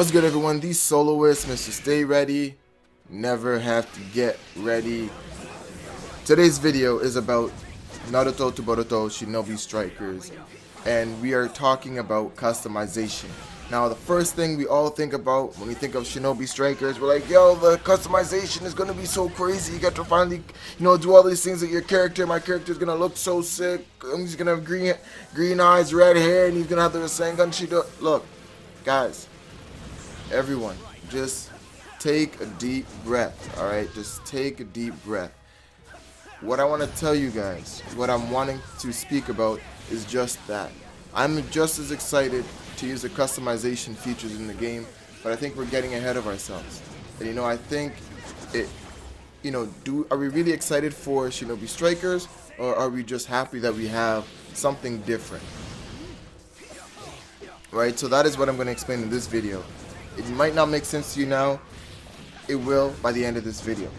What's good, everyone? The Soloist, Mr. Stay Ready, never have to get ready. Today's video is about Naruto to Boruto Shinobi Strikers, and we are talking about customization. Now, the first thing we all think about when we think of Shinobi Strikers, we're like, yo, the customization is gonna be so crazy. You get to finally, do all these things with your character. My character is gonna look so sick. He's gonna have green eyes, red hair, and he's gonna have the Rasengan Shido. Look, guys. Everyone, just take a deep breath, alright? Just take a deep breath. What I want to tell you guys, what I'm wanting to speak about is just that. I'm just as excited to use the customization features in the game, but I think we're getting ahead of ourselves. And I think are we really excited for Shinobi Strikers, or are we just happy that we have something different? Right, so that is what I'm going to explain in this video. It might not make sense to you now. It will by the end of this video.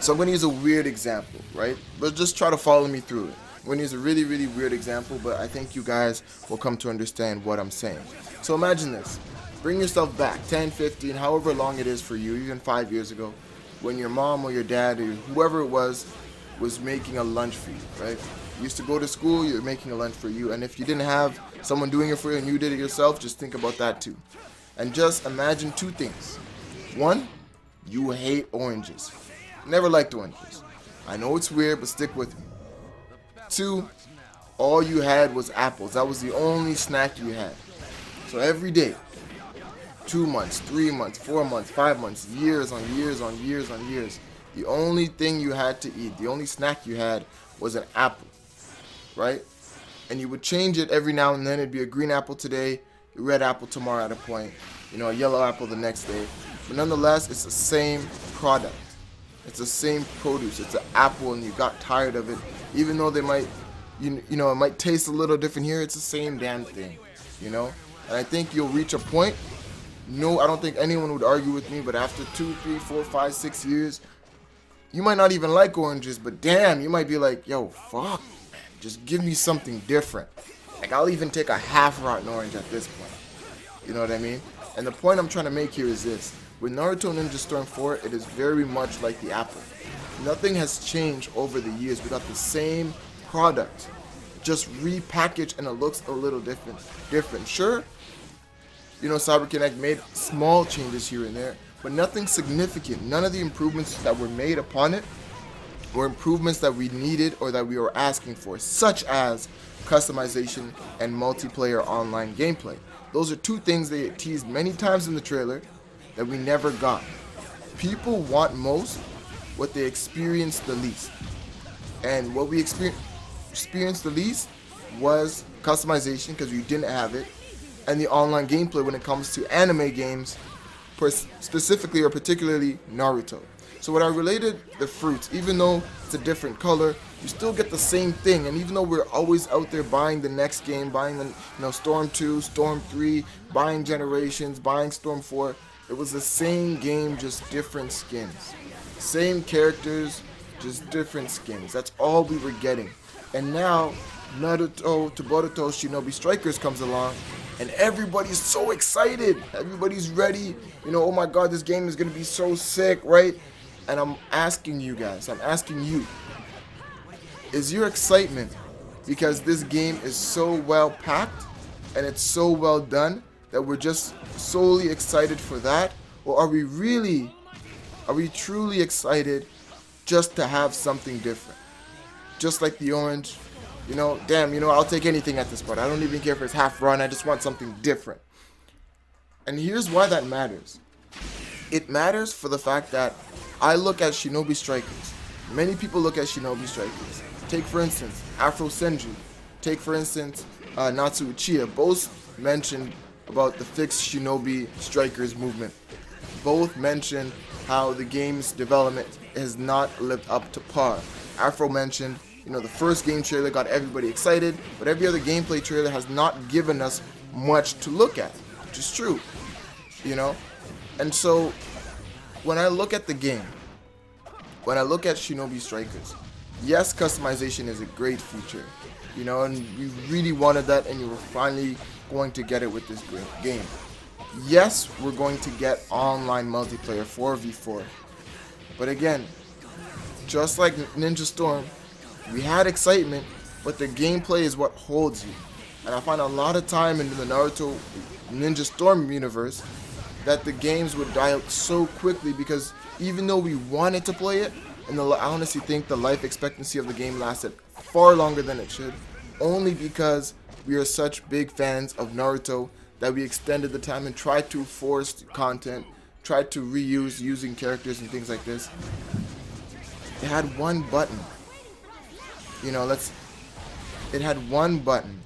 So I'm going to use a weird example, right? But just try to follow me through it. I'm going to use a really, really weird example, but I think you guys will come to understand what I'm saying. So imagine this. Bring yourself back 10, 15, however long it is for you, even 5 years ago, when your mom or your dad or whoever it was making a lunch for you, right? You used to go to school, you're making a lunch for you, and if you didn't have someone doing it for you and you did it yourself, just think about that too. And just imagine two things. One, you hate oranges. Never liked oranges. I know it's weird, but stick with me. Two, all you had was apples. That was the only snack you had. So every day, 2 months, 3 months, 4 months, 5 months, years on years on years on years, the only thing you had to eat, the only snack you had was an apple, right? And you would change it every now and then. It'd be a green apple today, a red apple tomorrow at a point, a yellow apple the next day. But nonetheless, it's the same product. It's the same produce. It's an apple, and you got tired of it. Even though they might, it might taste a little different here, it's the same damn thing, And I think you'll reach a point. No, I don't think anyone would argue with me, but after 2, 3, 4, 5, 6 years, you might not even like oranges, but damn, you might be like, yo, fuck, man, just give me something different. Like, I'll even take a half-rotten orange at this point. You know what I mean? And the point I'm trying to make here is this. With Naruto Ninja Storm 4, it is very much like the apple. Nothing has changed over the years. We got the same product, just repackaged, and it looks a little different. Sure, Cyber Connect made small changes here and there, but nothing significant. None of the improvements that were made upon it were improvements that we needed or that we were asking for, such as customization and multiplayer online gameplay. Those are two things they teased many times in the trailer that we never got. People want most what they experience the least. And what we experienced the least was customization, because we didn't have it, and the online gameplay when it comes to anime games, specifically or particularly Naruto. So when I related the fruits, even though it's a different color, you still get the same thing. And even though we're always out there buying the next game, buying the Storm 2, Storm 3, buying Generations, buying Storm 4, it was the same game, just different skins. Same characters, just different skins. That's all we were getting. And now Naruto to Boruto Shinobi Strikers comes along, and everybody's so excited. Everybody's ready. Oh my god, this game is gonna be so sick, right? And I'm asking you guys, is your excitement because this game is so well packed and it's so well done that we're just solely excited for that? Or are we truly excited just to have something different? Just like the orange, I'll take anything at this point. I don't even care if it's half run, I just want something different. And here's why that matters. It matters for the fact that I look at Shinobi Strikers. Many people look at Shinobi Strikers. Take, for instance, Afro Senju. Take, for instance, Natsu Uchiha. Both mentioned about the fixed Shinobi Strikers movement. Both mentioned how the game's development has not lived up to par. Afro mentioned, the first game trailer got everybody excited, but every other gameplay trailer has not given us much to look at, which is true, And so, when I look at the game, when I look at Shinobi Strikers, yes, customization is a great feature, and we really wanted that, and you were finally going to get it with this great game. Yes, we're going to get online multiplayer 4v4. But again, just like Ninja Storm, we had excitement, but the gameplay is what holds you. And I find a lot of time in the Naruto Ninja Storm universe that the games would die out so quickly because even though we wanted to play it, and I honestly think the life expectancy of the game lasted far longer than it should, only because we are such big fans of Naruto that we extended the time and tried to force content, tried to reuse using characters and things like this. It had one button. It had one button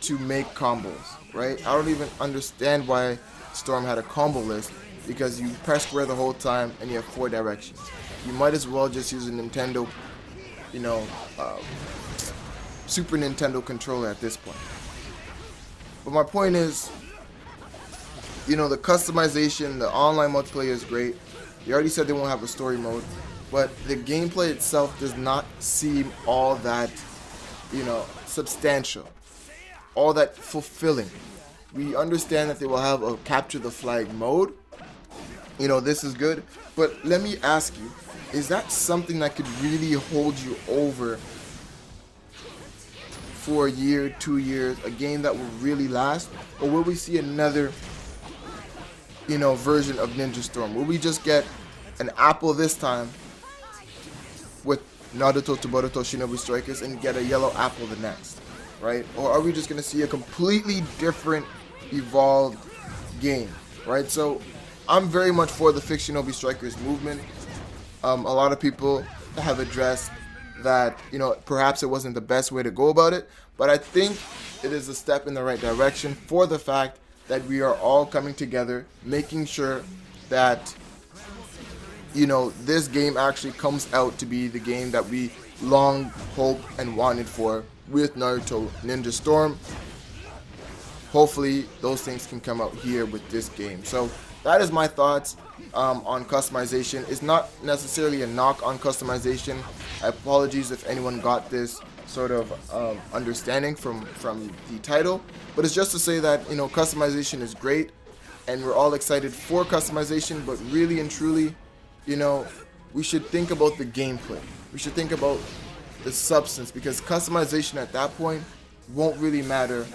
to make combos, right? I don't even understand why Storm had a combo list, because you press square the whole time and you have 4 directions. You might as well just use a Nintendo, Super Nintendo controller at this point. But my point is, the customization, the online multiplayer is great. They already said they won't have a story mode, but the gameplay itself does not seem all that, substantial, all that fulfilling. We understand that they will have a capture the flag mode. This is good, but let me ask you, is that something that could really hold you over for a year, 2 years, a game that will really last? Or will we see another, version of Ninja Storm? Will we just get an apple this time with Naruto to Boruto Shinobi Strikers and get a yellow apple the next, right? Or are we just going to see a completely different, evolved game, right? So I'm very much for the Fix Shinobi Strikers movement. A lot of people have addressed that, perhaps it wasn't the best way to go about it, but I think it is a step in the right direction for the fact that we are all coming together, making sure that, this game actually comes out to be the game that we long hoped and wanted for with Naruto Ninja Storm. Hopefully those things can come out here with this game. So that is my thoughts on customization. It's not necessarily a knock on customization. Apologies if anyone got this sort of understanding from the title, but it's just to say that customization is great and we're all excited for customization, but really and truly, we should think about the gameplay. We should think about the substance, because customization at that point won't really matter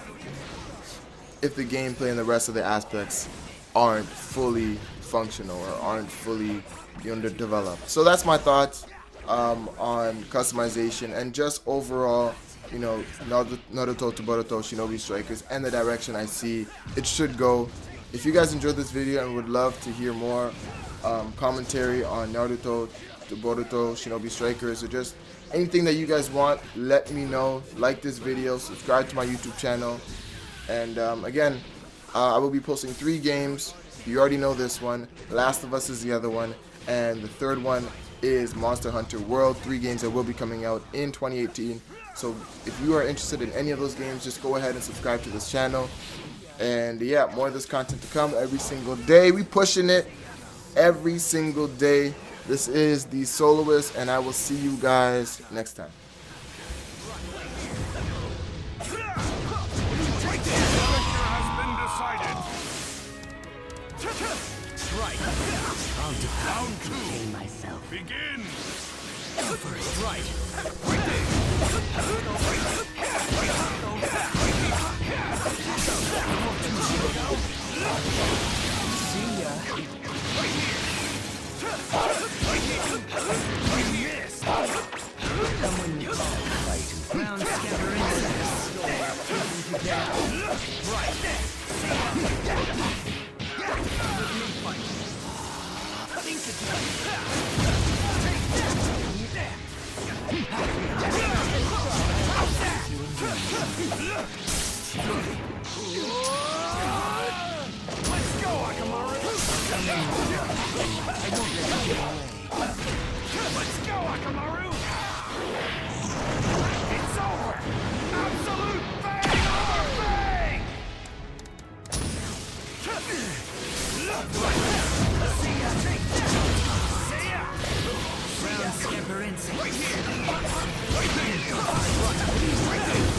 if the gameplay and the rest of the aspects aren't fully functional or aren't fully developed. So that's my thoughts on customization and just overall, Naruto to Boruto Shinobi Strikers and the direction I see it should go. If you guys enjoyed this video and would love to hear more commentary on Naruto to Boruto Shinobi Strikers, or just anything that you guys want, let me know. Like this video, subscribe to my YouTube channel, and again, I will be posting 3 games. You already know this one. Last of Us is the other one, and the third one is Monster Hunter World. 3 games that will be coming out in 2018. So if you are interested in any of those games, just go ahead and subscribe to this channel. And yeah, more of this content to come every single day. We pushing it every single day. This is the Soloist, and I will see you guys next time. Round 2. Myself. Begin. First, right. See ya. Miss. Someone fight. Round scattering. Let's go, Akamaru! Let's go, Akamaru! It's over! Absolute bang over bang! See ya! See ya! Round skipper instinct. Right here! Right there!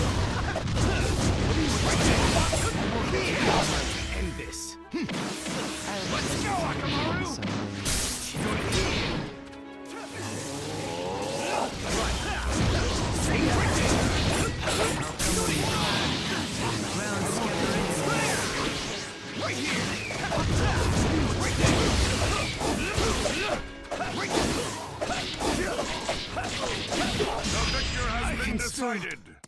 End this. Let's go, Akamaru! The victor has been decided.